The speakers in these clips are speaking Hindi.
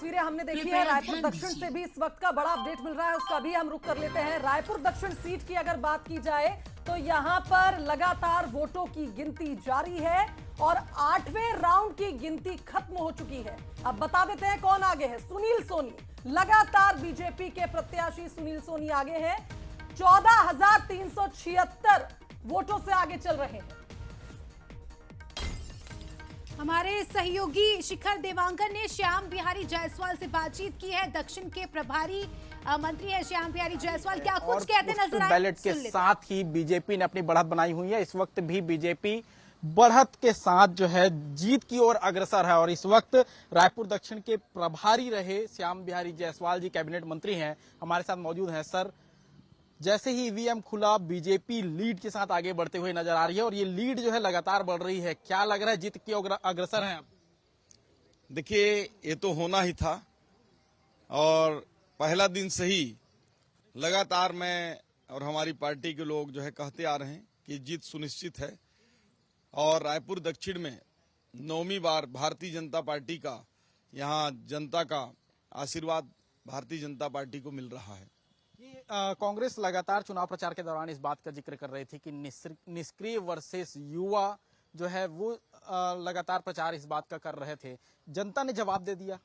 तस्वीरें हमने देखी है। रायपुर दक्षिण से भी इस वक्त का बड़ा अपडेट मिल रहा है, उसका भी हम रुख कर लेते हैं। रायपुर दक्षिण सीट की अगर बात की जाए तो यहां पर लगातार वोटों की गिनती जारी है और 8वें राउंड की गिनती खत्म हो चुकी है। अब बता देते हैं कौन आगे है। सुनील सोनी, लगातार बीजेपी के प्रत्याशी सुनील सोनी आगे हैं, 14,376 वोटों से आगे चल रहे हैं। हमारे सहयोगी शिखर देवांकर ने श्याम बिहारी जायसवाल से बातचीत की है। दक्षिण के प्रभारी मंत्री है श्याम बिहारी जायसवाल, क्या कुछ कहते नजर आए? बैलेट के साथ ही बीजेपी ने अपनी बढ़त बनाई हुई है। इस वक्त भी बीजेपी बढ़त के साथ जो है जीत की ओर अग्रसर है और इस वक्त रायपुर दक्षिण के प्रभारी रहे श्याम बिहारी जायसवाल जी कैबिनेट मंत्री हैं, हमारे साथ मौजूद हैं। सर, जैसे ही ईवीएम खुला बीजेपी लीड के साथ आगे बढ़ते हुए नजर आ रही है और ये लीड जो है लगातार बढ़ रही है, क्या लग रहा है जीत की ओर अग्रसर हैं आप? देखिए, ये तो होना ही था और पहला दिन से ही लगातार मैं और हमारी पार्टी के लोग जो है कहते आ रहे हैं कि जीत सुनिश्चित है और रायपुर दक्षिण में 9वीं बार भारतीय जनता पार्टी का यहाँ जनता का आशीर्वाद भारतीय जनता पार्टी को मिल रहा है। कांग्रेस लगातार चुनाव प्रचार के दौरान इस बात का जिक्र कर रही थी कि निष्क्रिय वर्सेस युवा जो है वो लगातार प्रचार इस बात का कर रहे थे, जनता ने जवाब दे दिया।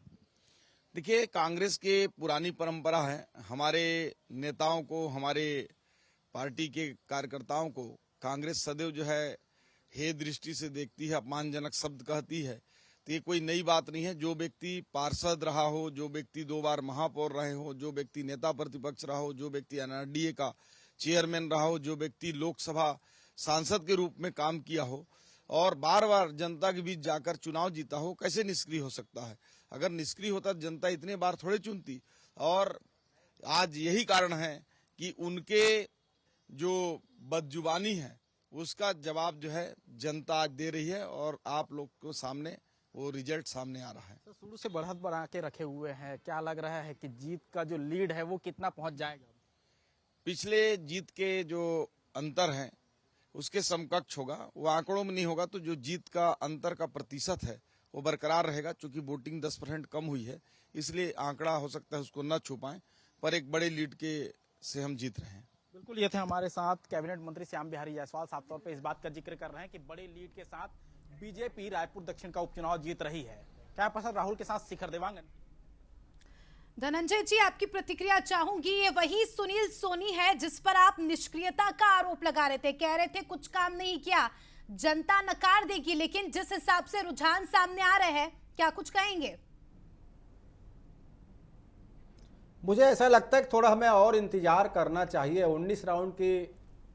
देखिए, कांग्रेस के पुरानी परंपरा है, हमारे नेताओं को, हमारे पार्टी के कार्यकर्ताओं को कांग्रेस सदैव जो है हे दृष्टि से देखती है, अपमानजनक शब्द कहती है। तो ये कोई नई बात नहीं है। जो व्यक्ति पार्षद रहा हो, जो व्यक्ति 2 बार महापौर रहे हो, जो व्यक्ति नेता प्रतिपक्ष रहा हो, जो व्यक्ति एनआरडीए का चेयरमैन रहा हो, जो व्यक्ति लोकसभा सांसद के रूप में काम किया हो और बार बार जनता के बीच जाकर चुनाव जीता हो, कैसे निष्क्रिय हो सकता है? अगर निष्क्रिय होता तो जनता इतने बार थोड़े चुनती। और आज यही कारण है कि उनके जो बदजुबानी है उसका जवाब जो है जनता आज दे रही है और आप लोग को सामने वो रिजल्ट सामने आ रहा है। तो शुरू से बढ़त बढ़ा के रखे हुए हैं, क्या लग रहा है कि जीत का जो लीड है वो कितना पहुंच जाएगा? पिछले जीत के जो अंतर है उसके समकक्ष होगा, वो आंकड़ों में नहीं होगा। तो जो जीत का अंतर का प्रतिशत है वो बरकरार रहेगा। चूंकि वोटिंग 10% कम हुई है इसलिए आंकड़ा हो सकता है उसको न छू पाए, पर एक बड़े लीड के से हम जीत रहे हैं। बिल्कुल, ये थे हमारे साथ कैबिनेट मंत्री श्याम बिहारी जायसवाल, साफ तौर पे इस बात का जिक्र कर रहे हैं कि बड़े लीड के साथ बीजेपी रायपुर दक्षिण का उपचुनाव जीत रही है। क्या पसंद राहुल के साथ शिखर देवांगन। धनंजय जी, आपकी प्रतिक्रिया चाहूंगी। ये वही सुनील सोनी है जिस पर आप निष्क्रियता का आरोप लगा रहे थे, कह रहे थे कुछ काम नहीं किया, जनता नकार देगी, लेकिन जिस हिसाब से रुझान सामने आ रहे हैं, क्या कुछ कहेंगे? मुझे ऐसा लगता है कि थोड़ा हमें और इंतजार करना चाहिए। 19 राउंड की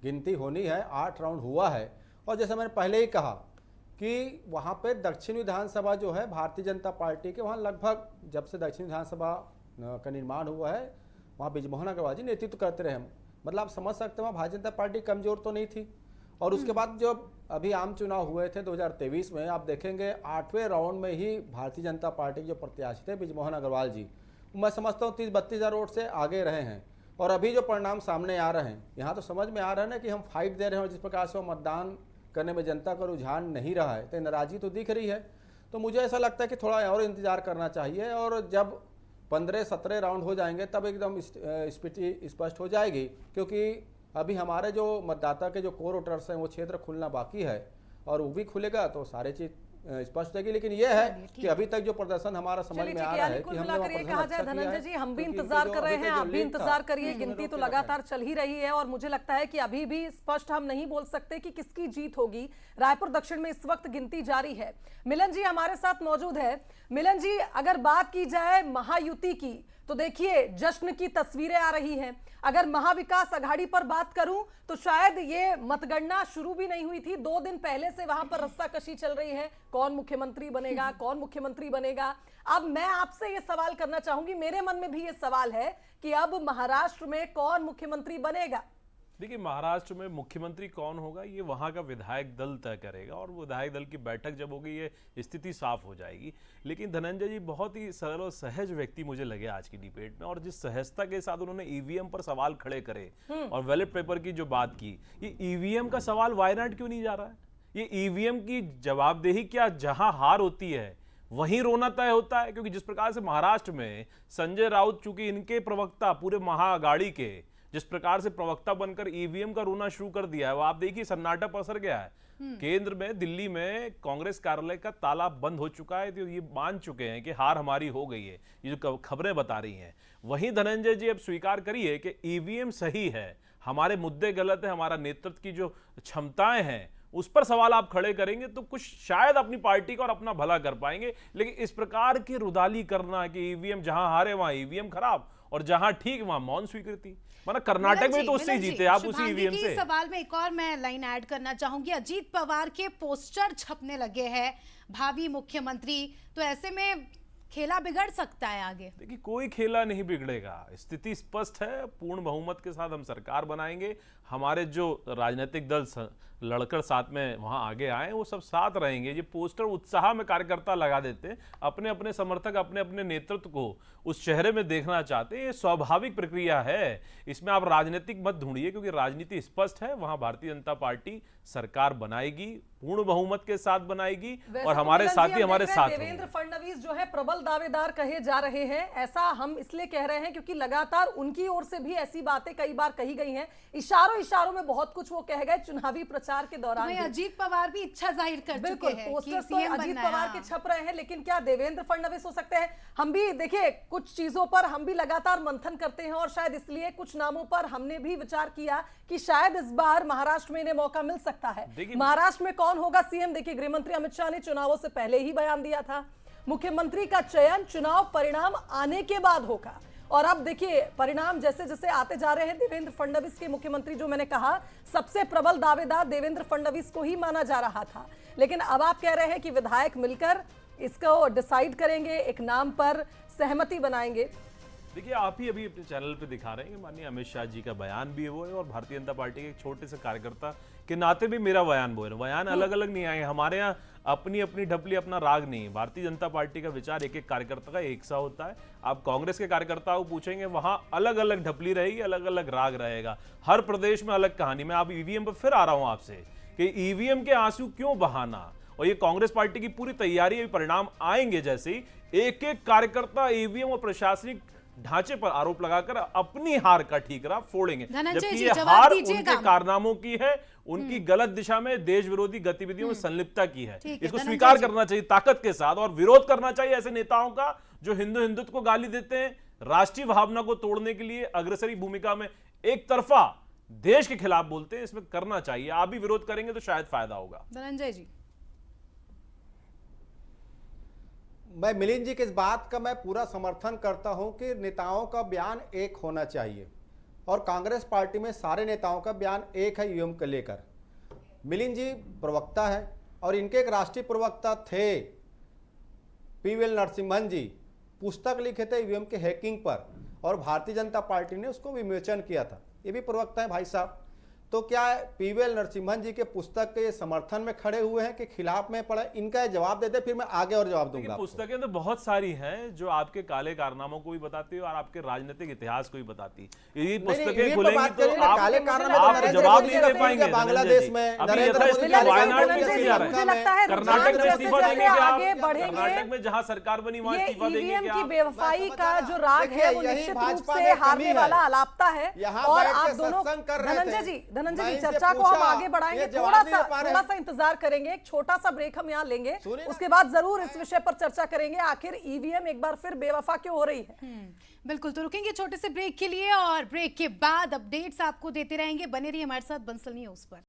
गिनती होनी है, 8 राउंड हुआ है और जैसे मैंने पहले ही कहा कि वहाँ पे दक्षिण विधानसभा जो है भारतीय जनता पार्टी के, वहाँ लगभग जब से दक्षिण विधानसभा का निर्माण हुआ है वहाँ बृजमोहन अग्रवाल जी नेतृत्व करते रहे। मतलब आप समझ सकते हैं वहाँ भारतीय जनता पार्टी कमजोर तो नहीं थी। और उसके बाद जब अभी आम चुनाव हुए थे 2023 में, आप देखेंगे 8वें राउंड में ही भारतीय जनता पार्टी के जो प्रत्याशी थे बृजमोहन अग्रवाल जी, मैं समझता हूँ 30-32 हज़ार वोट से आगे रहे हैं। और अभी जो परिणाम सामने आ रहे हैं, यहाँ तो समझ में आ रहा है ना कि हम फाइट दे रहे हैं और जिस प्रकार से वो मतदान करने में जनता का रुझान नहीं रहा है, तो नाराजगी तो दिख रही है। तो मुझे ऐसा लगता है कि थोड़ा और इंतजार करना चाहिए और जब 15-17 राउंड हो जाएंगे तब एकदम स्थिति स्पष्ट हो जाएगी। क्योंकि अभी हमारे जो मतदाता के जो कोर वोटर्स हैं वो क्षेत्र खुलना बाकी है और वो भी खुलेगा तो सारे चीज स्पष्ट होगी। लेकिन ये है कि अभी तक जो प्रदर्शन हमारा समझ में आ रहा है कि हमने ये कहा जाए धनंजय जी, हम भी इंतजार कर रहे हैं, आप भी इंतजार करिए। गिनती तो लगातार चल ही रही है और मुझे लगता है कि अभी भी स्पष्ट हम नहीं बोल सकते कि किसकी जीत होगी। रायपुर दक्षिण में इस वक्त गिनती जारी है। मिलन जी हमारे साथ मौजूद है। मिलन जी, अगर बात की जाए महायुति की तो देखिए जश्न की तस्वीरें आ रही हैं। अगर महाविकास अघाड़ी पर बात करूं तो शायद ये मतगणना शुरू भी नहीं हुई थी, 2 दिन पहले से वहां पर रस्साकशी चल रही है, कौन मुख्यमंत्री बनेगा, कौन मुख्यमंत्री बनेगा। अब मैं आपसे ये सवाल करना चाहूंगी, मेरे मन में भी ये सवाल है कि अब महाराष्ट्र में कौन मुख्यमंत्री बनेगा? देखिए, महाराष्ट्र में मुख्यमंत्री कौन होगा ये वहां का विधायक दल तय करेगा और विधायक दल की बैठक जब होगी ये स्थिति साफ हो जाएगी। लेकिन धनंजय जी बहुत ही सरल और सहज व्यक्ति मुझे लगे आज की डिबेट में, और जिस सहजता के साथ उन्होंने ईवीएम पर सवाल खड़े करे और बैलेट पेपर की जो बात की, ये ईवीएम का सवाल वायनाड क्यों नहीं जा रहा है? ये ईवीएम की जवाबदेही क्या जहां हार होती है वहीं रोना तय होता है। क्योंकि जिस प्रकार से महाराष्ट्र में संजय राउत, चूंकि इनके प्रवक्ता पूरे महाअघाड़ी के जिस प्रकार से प्रवक्ता बनकर ईवीएम का रोना शुरू कर दिया है, वो आप देखिए सन्नाटा पसर गया है। केंद्र में, दिल्ली में कांग्रेस कार्यालय का ताला बंद हो चुका है, तो ये मान चुके हैं कि हार हमारी हो गई है, ये जो खबरें बता रही हैं। वहीं धनंजय जी अब स्वीकार करिए कि ईवीएम सही है, हमारे मुद्दे गलत है, हमारा नेतृत्व की जो क्षमताएं हैं उस पर सवाल आप खड़े करेंगे तो कुछ शायद अपनी पार्टी का और अपना भला कर पाएंगे। लेकिन इस प्रकार की रुदाली करना कि ईवीएम जहां हारे वहां ईवीएम खराब और जहां ठीक वहां मौन स्वीकृति, माना कर्नाटक में तो उससे ही जीते आप, उसी ईवीएम से। सवाल में एक और मैं लाइन ऐड करना चाहूंगी। अजीत पवार के पोस्टर छपने लगे हैं भावी मुख्यमंत्री, तो ऐसे में खेला बिगड़ सकता है आगे। देखिए कोई खेला नहीं बिगड़ेगा, स्थिति स्पष्ट है, पूर्ण बहुमत के साथ हम सरकार बनाएंगे। हमारे जो राजनीतिक दल लड़कर साथ में वहां आगे आए वो सब साथ रहेंगे। ये पोस्टर उत्साह में कार्यकर्ता लगा देते हैं, अपने अपने समर्थक अपने अपने नेतृत्व को उस चेहरे में देखना चाहते हैं। ये स्वाभाविक प्रक्रिया है, इसमें आप राजनीतिक मत ढूंढिए, क्योंकि राजनीति स्पष्ट है। वहां भारतीय जनता पार्टी सरकार बनाएगी, पूर्ण बहुमत के साथ बनाएगी और हमारे साथी हमारे साथ होंगे। देवेंद्र फडणवीस जो है प्रबल दावेदार कहे जा रहे हैं, ऐसा हम इसलिए कह रहे हैं क्योंकि लगातार उनकी ओर से भी ऐसी बातें कई बार कही गई हैं। इशारों में बहुत कुछ वो कह गए चुनावी प्रचार के दौरान। अजीत पवार भी इच्छा जाहिर कर चुके हैं, पोस्टर्स तो अजीत पवार के छप रहे हैं, लेकिन क्या देवेंद्र फडणवीस हो सकते हैं? हम भी देखिए कुछ चीजों पर हम भी लगातार मंथन करते हैं और शायद इसलिए कुछ नामों पर हमने भी विचार किया कि शायद इस बार महाराष्ट्र में इन्हें मौका मिल सकता है। महाराष्ट्र में कौन होगा सीएम? देखिए गृहमंत्री अमित शाह ने चुनावों से पहले ही बयान दिया था, मुख्यमंत्री का चयन चुनाव परिणाम आने के बाद होगा। और अब देखिए परिणाम जैसे जैसे आते जा रहे हैं, देवेंद्र फडणवीस के मुख्यमंत्री जो मैंने कहा सबसे प्रबल दावेदार देवेंद्र फडणवीस को ही माना जा रहा था, लेकिन अब आप कह रहे हैं कि विधायक मिलकर इसको डिसाइड करेंगे, एक नाम पर सहमति बनाएंगे। देखिए आप ही अभी अपने चैनल पे दिखा रहे हैं कि माननीय अमित शाह जी का बयान भी वो है और भारतीय जनता पार्टी के एक छोटे से कार्यकर्ता के नाते भी मेरा बयान वो है। बयान अलग अलग नहीं आए, हमारे यहाँ अपनी अपनी ढपली अपना राग नहीं है। भारतीय जनता पार्टी का विचार एक एक कार्यकर्ता का एक सा होता है। आप कांग्रेस के कार्यकर्ताओं को पूछेंगे वहां अलग अलग ढपली रहेगी, अलग अलग राग रहेगा, हर प्रदेश में अलग कहानी। मैं आप ईवीएम पर फिर आ रहा हूं आपसे कि ईवीएम के आंसू क्यों बहाना, और ये कांग्रेस पार्टी की पूरी तैयारी है, परिणाम आएंगे जैसे ही एक एक कार्यकर्ता ईवीएम और प्रशासनिक ढांचे पर आरोप लगाकर अपनी हार का ठीकरा फोड़ेंगे, जबकि ये हार उनके कारनामों की है, उनकी गलत दिशा में देश विरोधी गतिविधियों में संलिप्तता की है। इसको स्वीकार करना चाहिए ताकत के साथ और विरोध करना चाहिए ऐसे नेताओं का जो हिंदुत्व को गाली देते हैं, राष्ट्रीय भावना को तोड़ने के लिए अग्रसरी भूमिका में एक तरफा देश के खिलाफ बोलते हैं। इसमें करना चाहिए, आप भी विरोध करेंगे तो शायद फायदा होगा। धनंजय जी, मैं मिलिंद जी की इस बात का मैं पूरा समर्थन करता हूं कि नेताओं का बयान एक होना चाहिए और कांग्रेस पार्टी में सारे नेताओं का बयान एक है ईवीएम को लेकर। मिलिंद जी प्रवक्ता है और इनके एक राष्ट्रीय प्रवक्ता थे पीवीएल नरसिम्हन जी, पुस्तक लिखे थे ईवीएम के हैकिंग पर और भारतीय जनता पार्टी ने उसको विमोचन किया था। ये भी प्रवक्ता है भाई साहब। तो क्या पीवीएल नरसिम्हन जी के पुस्तक के समर्थन में खड़े हुए हैं कि खिलाफ में पड़ा? इनका जवाब देते फिर मैं आगे और जवाब दूंगा। पुस्तकें तो बहुत सारी हैं जो आपके काले कारनामों को भी बताती है और आपके राजनीतिक इतिहास को भी बताती है। ये पुस्तकें खुलेंगी तो आप जवाब नहीं दे पाएंगे। बांग्लादेश में वायनाड में कैसे जा रहे हैं, कर्नाटक में इस्तीफा देंगे आप, कर्नाटक में जहां सरकार बनी वहां इस्तीफा देंगे की बेवफाई का जो राग है वो निश्चित रूप से हारने वाला अलापता है। और आप दोनों धनंजय जी चर्चा को हम आगे बढ़ाएंगे, थोड़ा सा इंतजार करेंगे, एक छोटा सा ब्रेक हम यहाँ लेंगे, उसके बाद जरूर इस विषय पर चर्चा करेंगे आखिर ईवीएम एक बार फिर बेवफा क्यों हो रही है। बिल्कुल, तो रुकेंगे छोटे से ब्रेक के लिए और ब्रेक के बाद अपडेट्स आपको देते रहेंगे। बने रहिए हमारे साथ बंसल न्यूज पर।